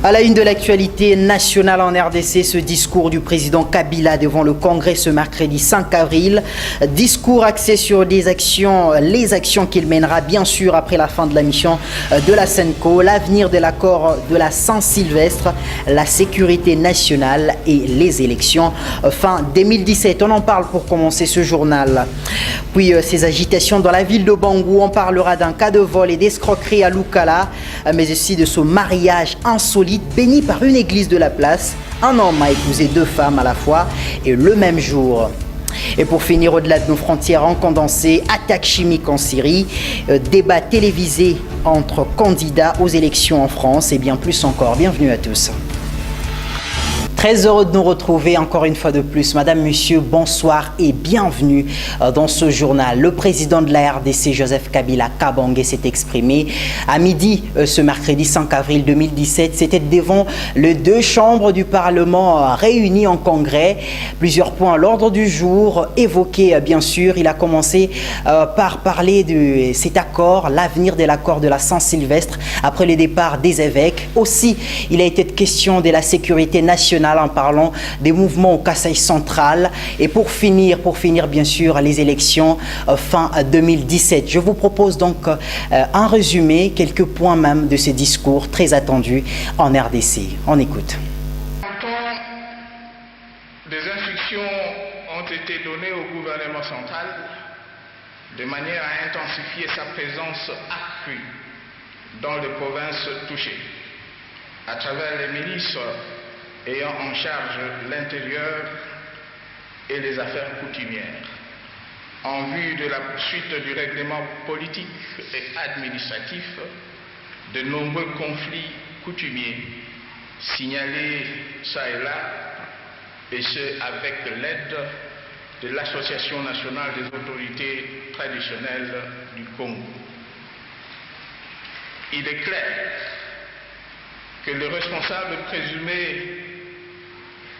À la une de l'actualité nationale en RDC, ce discours du président Kabila devant le Congrès ce mercredi 5 avril. Discours axé sur les actions qu'il mènera bien sûr après la fin de la mission de la SENCO, l'avenir de l'accord de la Saint-Sylvestre, la sécurité nationale et les élections fin 2017. On en parle pour commencer ce journal. Puis ces agitations dans la ville de Bangou, on parlera d'un cas de vol et d'escroquerie à Lukala, mais aussi de ce mariage insolite béni par une église de la place. Un homme a épousé 2 femmes à la fois et le même jour. Et pour finir, au-delà de nos frontières en condensé, attaque chimique en Syrie, débat télévisé entre candidats aux élections en France et bien plus encore. Bienvenue à tous. Très heureux de nous retrouver encore une fois de plus. Madame, Monsieur, bonsoir et bienvenue dans ce journal. Le président de la RDC, Joseph Kabila Kabange, s'est exprimé à midi ce mercredi 5 avril 2017. C'était devant les 2 chambres du Parlement réunies en congrès. Plusieurs points à l'ordre du jour évoqués, bien sûr. Il a commencé par parler de cet accord, l'avenir de l'accord de la Saint-Sylvestre après le départ des évêques. Aussi, il a été question de la sécurité nationale en parlant des mouvements au Kasaï central et pour finir bien sûr les élections fin 2017. Je vous propose donc un résumé, quelques points même de ces discours très attendus en RDC. On écoute. Des instructions ont été données au gouvernement central de manière à intensifier sa présence accrue dans les provinces touchées à travers les ministres ayant en charge l'intérieur et les affaires coutumières, en vue de la poursuite du règlement politique et administratif de nombreux conflits coutumiers signalés çà et là, et ce avec l'aide de l'Association nationale des autorités traditionnelles du Congo. Il est clair que le responsable présumé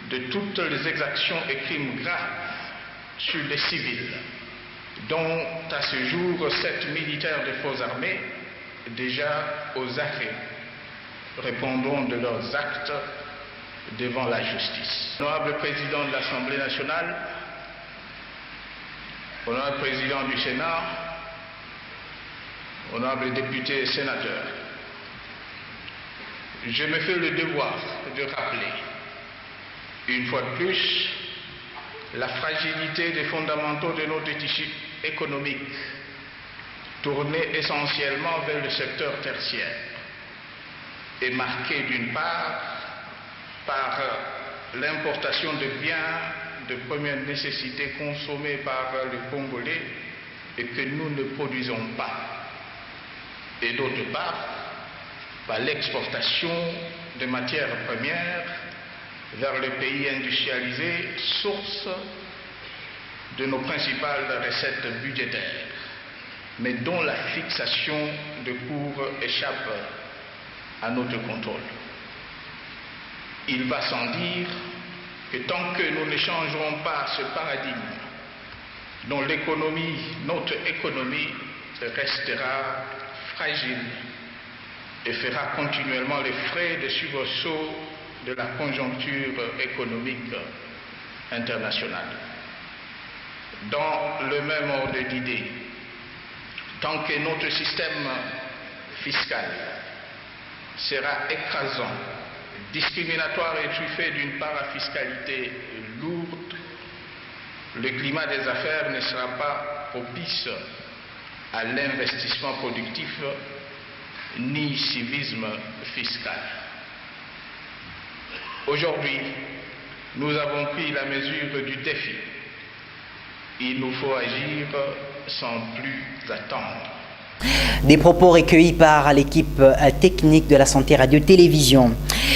de toutes les exactions et crimes graves sur les civils, dont à ce jour 7 militaires des forces armées déjà aux arrêts, répondront de leurs actes devant la justice. Honorable président de l'Assemblée nationale, honorable président du Sénat, honorables députés et sénateurs, je me fais le devoir de rappeler une fois de plus la fragilité des fondamentaux de notre tissu économique, tourné essentiellement vers le secteur tertiaire et marqué d'une part par l'importation de biens de première nécessité consommés par les Congolais et que nous ne produisons pas, et d'autre part par l'exportation de matières premières vers le pays industrialisé, source de nos principales recettes budgétaires, mais dont la fixation de cours échappe à notre contrôle. Il va sans dire que tant que nous ne changerons pas ce paradigme, dont notre économie restera fragile et fera continuellement les frais de soubresauts de la conjoncture économique internationale. Dans le même ordre d'idées, tant que notre système fiscal sera écrasant, discriminatoire et truffé d'une parafiscalité lourde, le climat des affaires ne sera pas propice à l'investissement productif ni civisme fiscal. Aujourd'hui, nous avons pris la mesure du défi. Il nous faut agir sans plus attendre. Des propos recueillis par l'équipe technique de la Santé Radio-Télévision.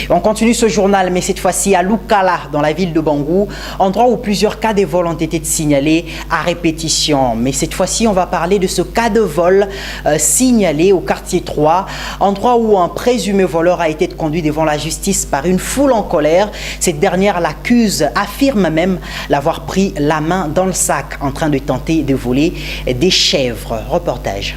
On continue ce journal, mais cette fois-ci à Lukala, dans la ville de Bangou, endroit où plusieurs cas de vol ont été signalés à répétition. Mais cette fois-ci, on va parler de ce cas de vol signalé au quartier 3, endroit où un présumé voleur a été conduit devant la justice par une foule en colère. Cette dernière l'accuse, affirme même l'avoir pris la main dans le sac en train de tenter de voler des chèvres. Reportage.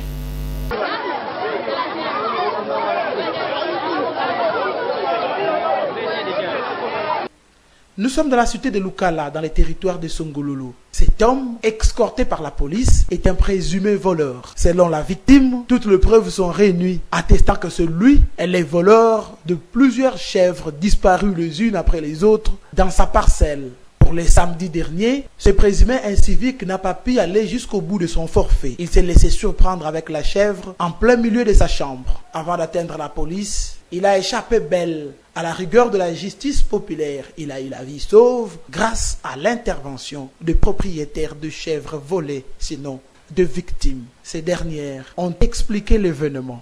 Nous sommes dans la cité de Lukala, dans les territoires de Songololo. Cet homme, escorté par la police, est un présumé voleur. Selon la victime, toutes les preuves sont réunies, attestant que celui est le voleur de plusieurs chèvres disparues les unes après les autres dans sa parcelle. Pour le samedi dernier, ce présumé incivique n'a pas pu aller jusqu'au bout de son forfait. Il s'est laissé surprendre avec la chèvre en plein milieu de sa chambre. Avant d'atteindre la police, il a échappé belle à la rigueur de la justice populaire. Il a eu la vie sauve grâce à l'intervention des propriétaires de chèvres volées, sinon de victimes. Ces dernières ont expliqué l'événement.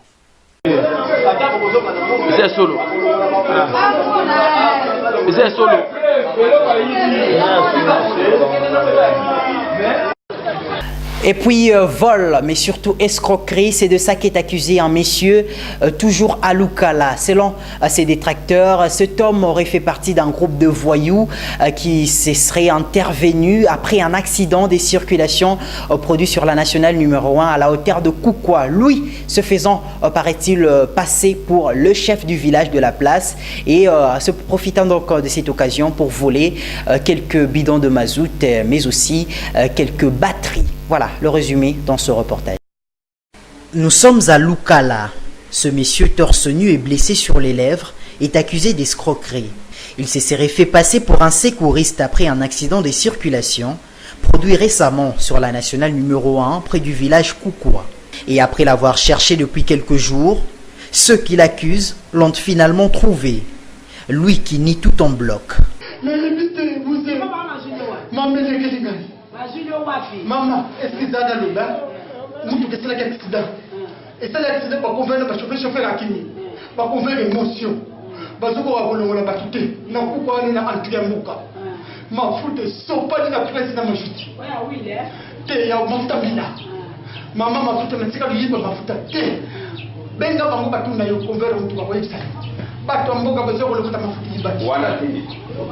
C'est solo. C'est solo. Et puis vol, mais surtout escroquerie, c'est de ça qu'est accusé un monsieur, toujours à Lukala. Selon ses détracteurs, cet homme aurait fait partie d'un groupe de voyous qui se serait intervenu après un accident de circulation produit sur la nationale numéro 1 à la hauteur de Koukoua. Lui, se faisant, paraît-il, passer pour le chef du village de la place et se profitant donc de cette occasion pour voler quelques bidons de mazout, mais aussi quelques batteries. Voilà le résumé dans ce reportage. Nous sommes à Lukala. Ce monsieur torse nu et blessé sur les lèvres est accusé d'escroquerie. Il se serait fait passer pour un secouriste après un accident de circulation produit récemment sur la nationale numéro 1 près du village Koukoua. Et après l'avoir cherché depuis quelques jours, ceux qui l'accusent l'ont finalement trouvé. Lui qui nie tout en bloc. Maman, est-ce que ça a le bain? Nous que c'est l'accident. Et ça l'accident pour convaincre le chauffeur à Kini. Pour convaincre l'émotion. Parce qu'on va voler la batute. Non, pourquoi on a entré à Mouka? Ma foute sont pas de la presse dans ma chute. Oui, là. T'es à Montamina. Maman m'a foute, mais c'est quand il y a ma foute. Benga Bango Batuna, you convert on to a website. Batomboka besoin de le ma foute. Wana tini.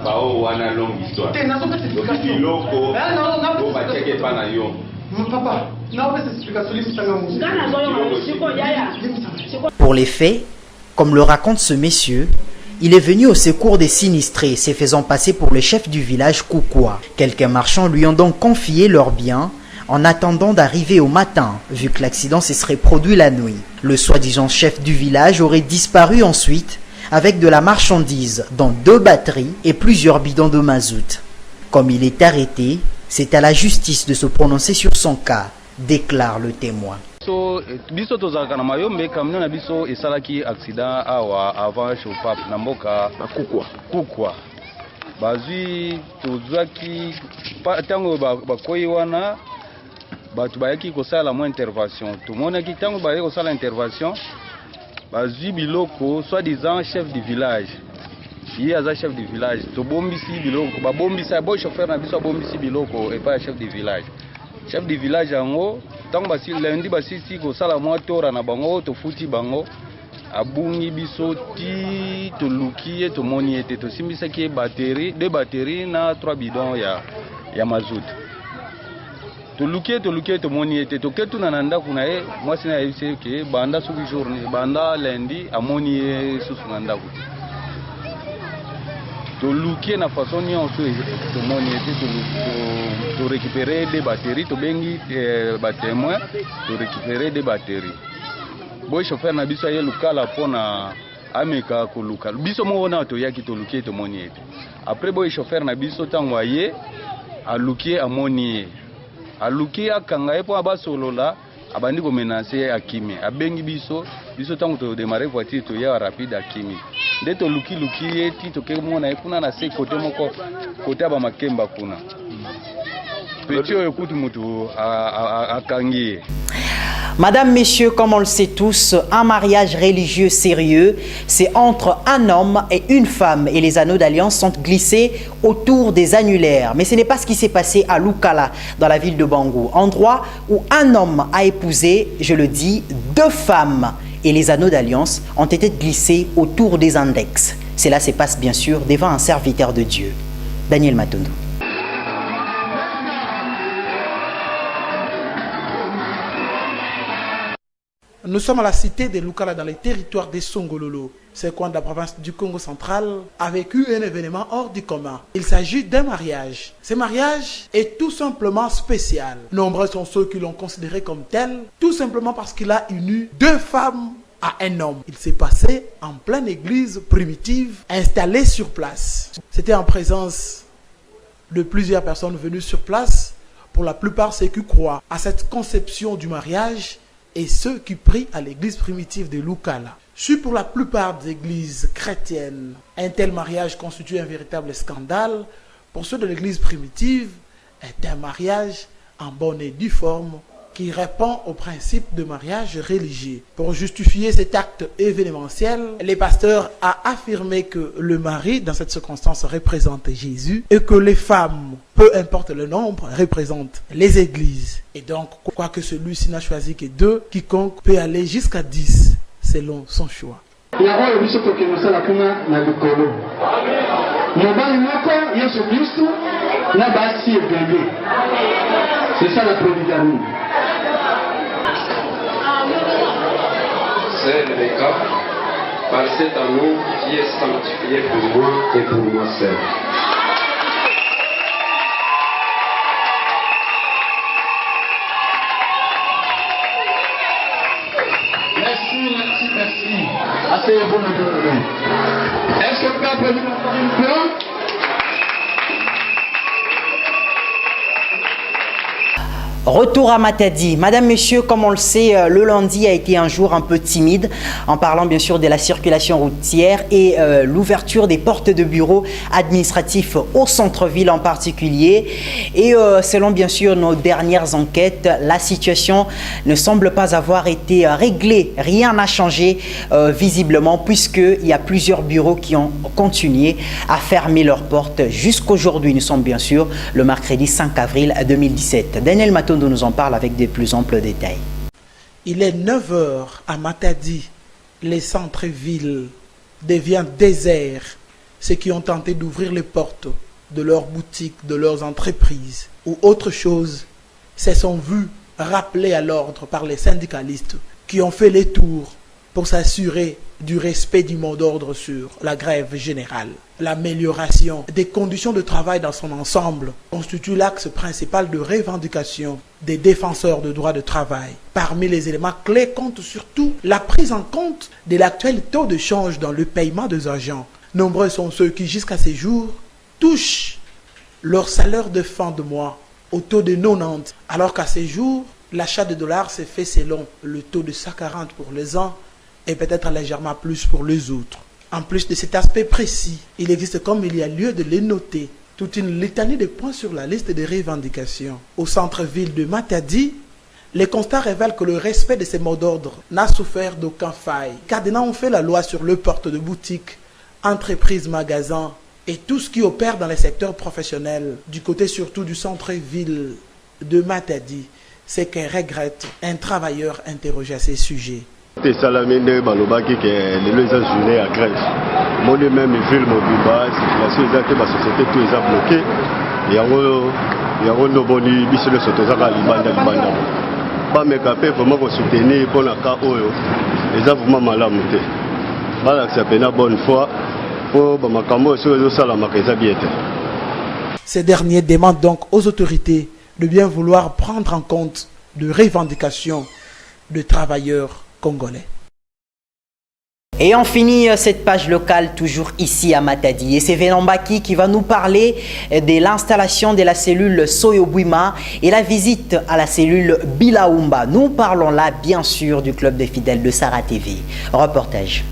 Bao wana longue histoire. T'es n'a pas d'explication. Loko. Non, pas checker pas na yo. Papa, n'a pas d'explication. Pour les faits, comme le raconte ce monsieur, il est venu au secours des sinistrés, se faisant passer pour le chef du village Koukoua. Quelques marchands lui ont donc confié leurs biens en attendant d'arriver au matin, vu que l'accident se serait produit la nuit. Le soi-disant chef du village aurait disparu ensuite avec de la marchandise, dont 2 batteries et plusieurs bidons de mazout. Comme il est arrêté, c'est à la justice de se prononcer sur son cas, déclare le témoin. Biso tozalaka na mayombe camion na biso esalaki accident awa avant chauffeur na mboka Koukoua. Bazwi tozwaki tango bakoyi wana batu bayaki kosala mo intervention. Tumonaki tango bayaki kosala intervention bazwi biloko soi-disant chef du village. Ye aza chef du village. Tobombisi biloko babombisa bo chauffeur na biso abombisi biloko et pas chef du village. Chef du village yango tango basi lundi basisi kosala mwa tora na bango tofuti bango abungi biso ti toluki ye tomoni ete tosimbisaki batterie 2 batteries na 3 bidons ya mazout. Toluki tomoni ete toketuna na ndako na ye mwasi na yebisi ke banda suki journée banda lundi amoni ye susu na ndako. Toluki na façon nyonso tomoni ete to récupérer des batteries to bengi ba témoin to récupérer des batteries. Boy chauffeur na biso ye Lukala pona ameka ko Lukala. Biso mo na to yaki to luki to moni ete. Après boy chauffeur na biso tango ye a luki amoni a luki akanga ye po abasolola abandi ko menacer akimi. Abengi biso tango to démarrer voiture to ya rapide akimi. Nde to luki ye ti to ke mona kuna na se côté moko côté ba makemba kuna. Madame, messieurs, comme on le sait tous, un mariage religieux sérieux, c'est entre un homme et une femme. Et les anneaux d'alliance sont glissés autour des annulaires. Mais ce n'est pas ce qui s'est passé à Lukala, dans la ville de Bangou. Endroit où un homme a épousé, je le dis, 2 femmes. Et les anneaux d'alliance ont été glissés autour des index. Cela se passe bien sûr devant un serviteur de Dieu. Daniel Matondo. Nous sommes à la cité de Lukala dans les territoires des Songololo. Ce coin de la province du Congo central a vécu un événement hors du commun. Il s'agit d'un mariage. Ce mariage est tout simplement spécial. Nombreux sont ceux qui l'ont considéré comme tel, tout simplement parce qu'il a uni deux femmes à un homme. Il s'est passé en pleine église primitive installée sur place. C'était en présence de plusieurs personnes venues sur place, pour la plupart ceux qui croient à cette conception du mariage et ceux qui prient à l'église primitive de Lukala. Si pour la plupart des églises chrétiennes, un tel mariage constitue un véritable scandale, pour ceux de l'église primitive, est un mariage en bonne et due forme qui répond au principe de mariage religieux. Pour justifier cet acte événementiel, les pasteurs ont affirmé que le mari, dans cette circonstance, représente Jésus et que les femmes, peu importe le nombre, représentent les églises. Et donc, quoique celui-ci n'a choisi que 2, quiconque peut aller jusqu'à 10 selon son choix. C'est ça la polygamie. C'est le cas par cet amour qui est sanctifié pour moi et pour moi seul. Merci. Asseyez-vous maintenant. Est-ce que le peuple peut nous faire une plan? Retour à Matadi. Madame, Monsieur, comme on le sait, le lundi a été un jour un peu timide, en parlant bien sûr de la circulation routière et l'ouverture des portes de bureaux administratifs au centre-ville en particulier. Et selon bien sûr nos dernières enquêtes, la situation ne semble pas avoir été réglée. Rien n'a changé visiblement, puisqu'il y a plusieurs bureaux qui ont continué à fermer leurs portes jusqu'aujourd'hui. Nous sommes bien sûr le mercredi 5 avril 2017. Daniel Matondo nous en parle avec de plus amples détails. Il est 9h à Matadi. Les centres-villes deviennent déserts. Ceux qui ont tenté d'ouvrir les portes de leurs boutiques, de leurs entreprises ou autre chose, se sont vus rappelés à l'ordre par les syndicalistes qui ont fait les tours pour s'assurer du respect du mot d'ordre sur la grève générale. L'amélioration des conditions de travail dans son ensemble constitue l'axe principal de revendication des défenseurs de droits de travail. Parmi les éléments clés compte surtout la prise en compte de l'actuel taux de change dans le paiement des agents. Nombreux sont ceux qui, jusqu'à ces jours, touchent leur salaire de fin de mois au taux de 90, alors qu'à ces jours, l'achat de dollars s'est fait selon le taux de 140 pour les uns et peut-être légèrement plus pour les autres. En plus de cet aspect précis, il existe, comme il y a lieu de les noter, toute une litanie de points sur la liste des revendications. Au centre-ville de Matadi, les constats révèlent que le respect de ces mots d'ordre n'a souffert d'aucun faille. Car des ont fait la loi sur le porte de boutiques, entreprises, magasins et tout ce qui opère dans les secteurs professionnels, du côté surtout du centre-ville de Matadi. C'est qu'un regrette un travailleur interrogé à ces sujets. Les salamines balobaki que les lois journée à grève. Moi même ville mobile, la société ma société tout est bloqué. Il y a un boni biso le sotozaka libanda. Pas me capé vraiment pour soutenir pour la cas oyo. Les avouements malamu te. Voilà ça pena bonne foi pour makambo sur les sala makeza biete. Ces derniers demandent donc aux autorités de bien vouloir prendre en compte de revendications de travailleurs congolais. Et on finit cette page locale toujours ici à Matadi. Et c'est Venambaki qui va nous parler de l'installation de la cellule Soyobwima et la visite à la cellule Bilaoumba. Nous parlons là bien sûr du club des fidèles de Sarah TV. Reportage.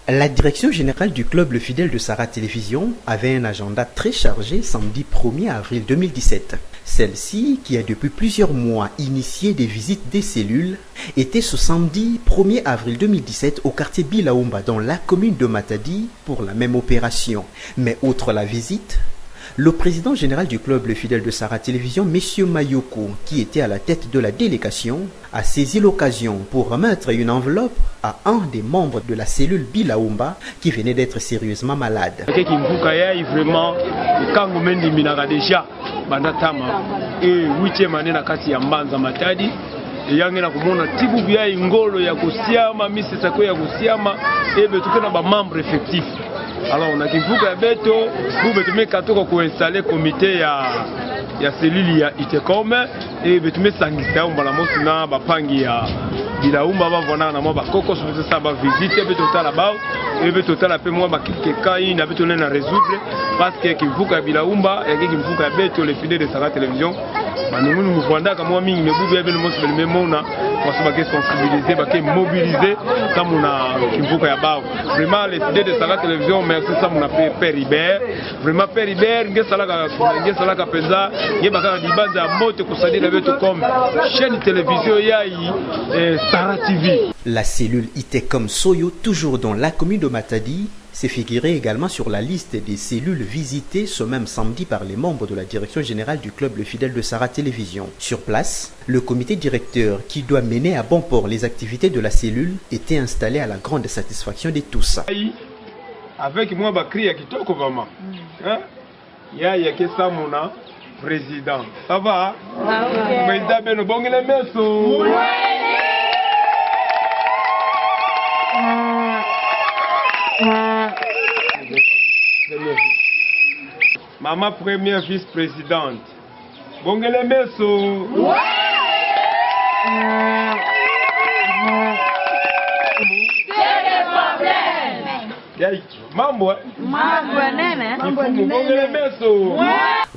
La direction générale du club Le Fidèle de Sarah Télévision avait un agenda très chargé samedi 1er avril 2017. Celle-ci, qui a depuis plusieurs mois initié des visites des cellules, était ce samedi 1er avril 2017 au quartier Bilaoumba dans la commune de Matadi pour la même opération. Mais outre la visite, le président général du club Le Fidèle de Sarah Télévision, M. Mayoko, qui était à la tête de la délégation, a saisi l'occasion pour remettre une enveloppe à un des membres de la cellule Bilaoumba qui venait d'être sérieusement malade. eyangela komona tibubia ingolo ya kosiama misesa ko ya kosiama ebe tukena ba membre effectif. Alors on a kimvuka ya beto bube tumekatoka ko installer comité ya cellule ya Itecom et betume sangisa mbala mosi na bapangi ya bilaumba bavona na mwa bakoko sote sa ba visite beto tala ba et beto tala pe mwa bakike kai na beto na résoudre parce que kimvuka bilaumba ya kimvuka beto les fidèles de Sara Télévision nous nous vendons comme moi mingi mebubu ya beno mosi belime mona parce que sensibiliser bake mobiliser comme on a kimvuka ya ba vraiment les fidèles de Sara Télévision merci ça mon appel Père Hubert vraiment Père Hubert ngesalaka penza yebaka dibanza moto kusadia beto comme chaîne télévision yai Sara TV. La cellule Itecom Soyo, toujours dans la commune de Matadi, s'est figurée également sur la liste des cellules visitées ce même samedi par les membres de la direction générale du club Le Fidèle de Sara Télévision. Sur place, le comité directeur qui doit mener à bon port les activités de la cellule était installé à la grande satisfaction de tous. Avec moi, bakri ya kitoko vraiment. Hein? Ya kesa mona président. Ça va? Président Beno bongele meso. Maman première vice-présidente. Bongele meso.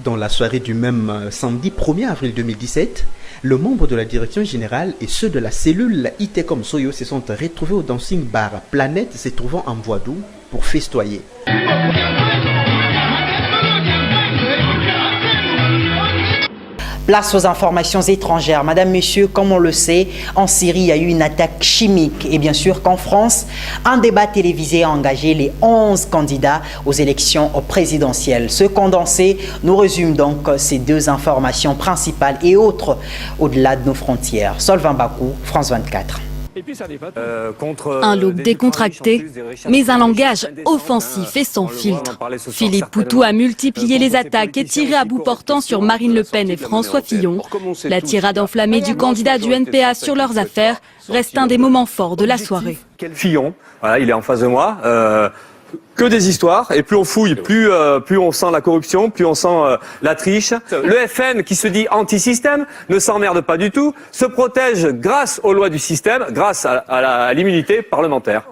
Dans la soirée du même samedi 1er avril 2017, le membre de la direction générale et ceux de la cellule Itecom Soyo se sont retrouvés au dancing bar Planète se trouvant en Voidou pour festoyer. Place aux informations étrangères. Madame, Monsieur, comme on le sait, en Syrie, il y a eu une attaque chimique. Et bien sûr qu'en France, un débat télévisé a engagé les 11 candidats aux élections présidentielles. Ce condensé nous résume donc ces deux informations principales et autres au-delà de nos frontières. Solvin Bakou, France 24. Un look décontracté, mais un langage offensif et sans filtre. Philippe Poutou a multiplié les attaques et tiré à bout portant sur Marine Le Pen et François Fillon. La tirade enflammée du candidat du NPA sur leurs affaires reste un des moments forts de la soirée. Fillon, voilà, il est en face de moi. Que des histoires, et plus on fouille, plus on sent la corruption, plus on sent la triche. Le FN, qui se dit anti-système, ne s'emmerde pas du tout, se protège grâce aux lois du système, grâce à l'immunité parlementaire.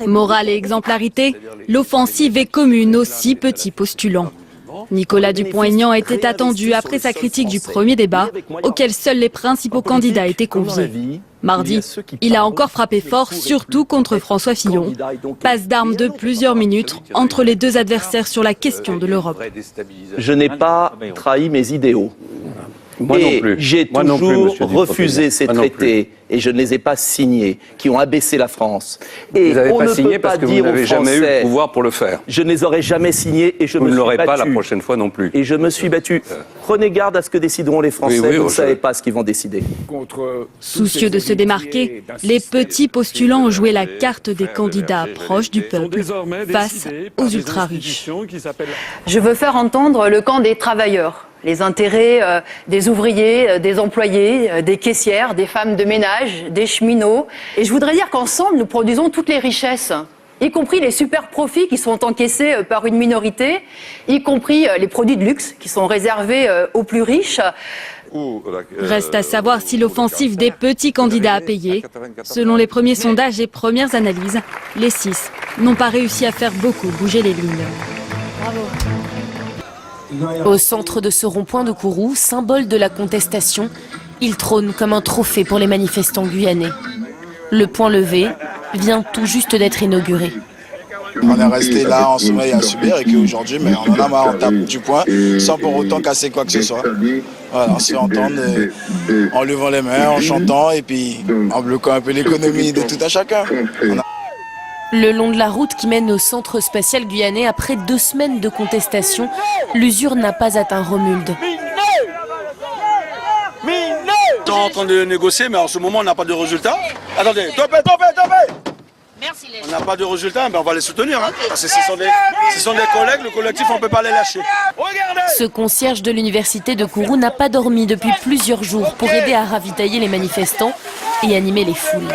Morale et exemplarité, l'offensive est commune aux 6 petits postulants. Nicolas Dupont-Aignan était attendu après sa critique du premier débat, auquel seuls les principaux candidats étaient conviés. Mardi, il a encore frappé fort, surtout contre François Fillon. Passe d'armes de plusieurs minutes entre les deux adversaires sur la question de l'Europe. Je n'ai pas trahi mes idéaux. Moi non plus. J'ai toujours refusé ces traités et je ne les ai pas signés, qui ont abaissé la France. Et vous n'avez on pas ne signé peut pas parce que vous dire aux n'avez jamais eu Français, le pouvoir pour le faire. Je ne les aurais jamais signés et je Vous me ne suis l'aurez battu. pas la prochaine fois non plus. Et je me suis battu. Prenez garde à ce que décideront les Français. Vous ne savez pas ce qu'ils vont décider. Soucieux de se démarquer, les petits postulants ont joué la carte des candidats proches du peuple face aux ultra-riches. Je veux faire entendre le camp des travailleurs, les intérêts des ouvriers, des employés, des caissières, des femmes de ménage, des cheminots. Et je voudrais dire qu'ensemble, nous produisons toutes les richesses, y compris les super profits qui sont encaissés par une minorité, y compris les produits de luxe qui sont réservés aux plus riches. Reste à savoir si l'offensive des petits candidats a payé. Selon les premiers sondages et premières analyses, les 6 n'ont pas réussi à faire beaucoup bouger les lignes. Au centre de ce rond-point de Kourou, symbole de la contestation, il trône comme un trophée pour les manifestants guyanais. Le point levé vient tout juste d'être inauguré. On est resté là en sommeil à subir et qu'aujourd'hui, mais on en a marre, on tape du poing sans pour autant casser quoi que ce soit. Voilà, on se fait entendre en levant les mains, en chantant et puis en bloquant un peu l'économie de tout à chacun. Le long de la route qui mène au centre spatial guyanais, après 2 semaines de contestation, l'usure n'a pas atteint Romuald. On est en train de négocier, mais en ce moment, on n'a pas de résultat. Attendez, topez. On n'a pas de résultats, mais on va les soutenir. Hein, parce que ce sont des collègues, le collectif, on ne peut pas les lâcher. Ce concierge de l'université de Kourou n'a pas dormi depuis plusieurs jours pour aider à ravitailler les manifestants et animer les foules.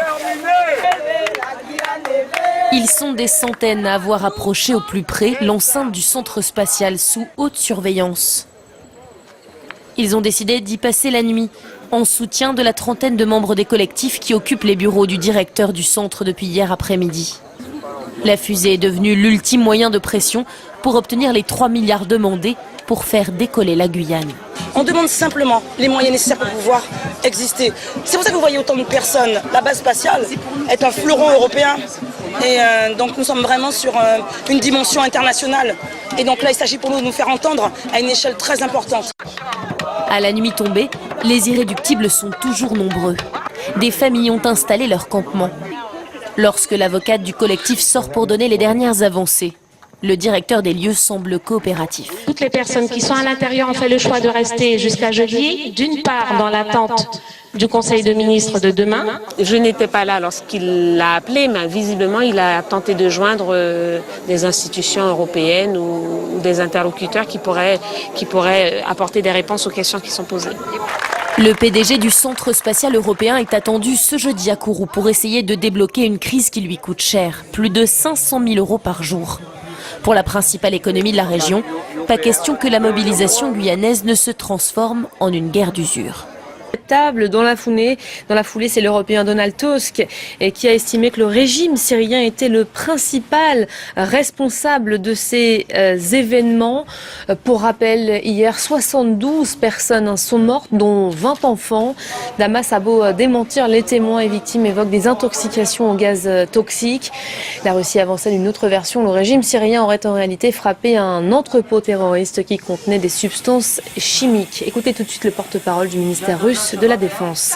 Ils sont des centaines à avoir approché au plus près l'enceinte du centre spatial sous haute surveillance. Ils ont décidé d'y passer la nuit, en soutien de la trentaine de membres des collectifs qui occupent les bureaux du directeur du centre depuis hier après-midi. La fusée est devenue l'ultime moyen de pression pour obtenir les 3 milliards demandés pour faire décoller la Guyane. On demande simplement les moyens nécessaires pour pouvoir exister. C'est pour ça que vous voyez autant de personnes. La base spatiale est un fleuron européen. Et donc nous sommes vraiment sur une dimension internationale. Et donc là, il s'agit pour nous de nous faire entendre à une échelle très importante. À la nuit tombée, les irréductibles sont toujours nombreux. Des familles ont installé leur campement. Lorsque l'avocate du collectif sort pour donner les dernières avancées, le directeur des lieux semble coopératif. Toutes les personnes qui sont à l'intérieur ont fait le choix de rester jusqu'à jeudi, d'une part dans l'attente du Conseil de ministres de demain. Je n'étais pas là lorsqu'il l'a appelé, mais visiblement il a tenté de joindre des institutions européennes ou des interlocuteurs qui pourraient apporter des réponses aux questions qui sont posées. Le PDG du Centre spatial européen est attendu ce jeudi à Kourou pour essayer de débloquer une crise qui lui coûte cher, plus de 500 000 € par jour. Pour la principale économie de la région, pas question que la mobilisation guyanaise ne se transforme en une guerre d'usure. Table dans la foulée, c'est l'Européen Donald Tusk qui a estimé que le régime syrien était le principal responsable de ces événements. Pour rappel, hier, 72 personnes sont mortes, dont 20 enfants. Damas a beau démentir, les témoins et victimes évoquent des intoxications au gaz toxique. La Russie avançait d'une autre version. Le régime syrien aurait en réalité frappé un entrepôt terroriste qui contenait des substances chimiques. Écoutez tout de suite le porte-parole du ministère russe de la Défense.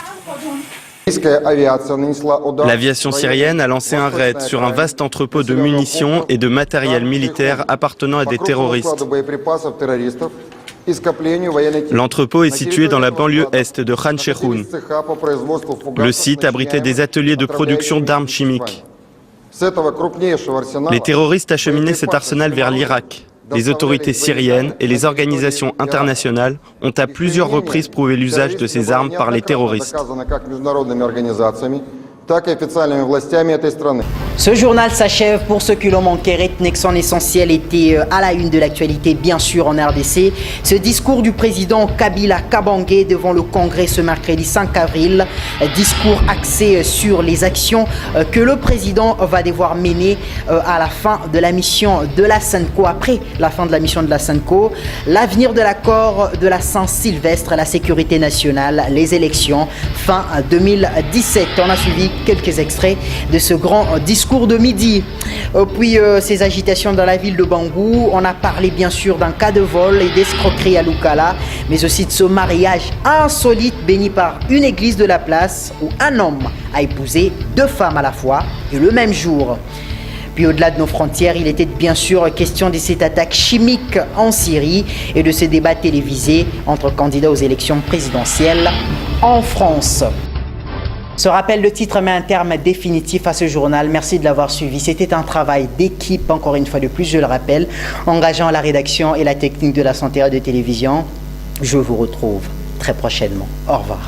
L'aviation syrienne a lancé un raid sur un vaste entrepôt de munitions et de matériel militaire appartenant à des terroristes. L'entrepôt est situé dans la banlieue est de Khan Sheikhoun. Le site abritait des ateliers de production d'armes chimiques. Les terroristes achemiнаient cet arsenal vers l'Irak. Les autorités syriennes et les organisations internationales ont à plusieurs reprises prouvé l'usage de ces armes par les terroristes. Ce journal s'achève. Pour ceux qui l'ont manqué, retenez que son essentiel était à la une de l'actualité, bien sûr, en RDC. Ce discours du président Kabila Kabange devant le Congrès ce mercredi 5 avril. Discours axé sur les actions que le président va devoir mener à la fin de la mission de la SENCO. Après la fin de la mission de la SENCO, l'avenir de l'accord de la Saint-Sylvestre, la sécurité nationale, les élections, fin 2017. On a suivi quelques extraits de ce grand discours de midi. Puis ces agitations dans la ville de Bangou. On a parlé bien sûr d'un cas de vol et d'escroquerie à Lukala, mais aussi de ce mariage insolite béni par une église de la place où un homme a épousé 2 femmes à la fois et le même jour. Puis au-delà de nos frontières, il était bien sûr question de cette attaque chimique en Syrie et de ce débat télévisé entre candidats aux élections présidentielles en France. Ce rappel de titre met un terme définitif à ce journal. Merci de l'avoir suivi. C'était un travail d'équipe, encore une fois de plus, je le rappelle, engageant la rédaction et la technique de la santé de télévision. Je vous retrouve très prochainement. Au revoir.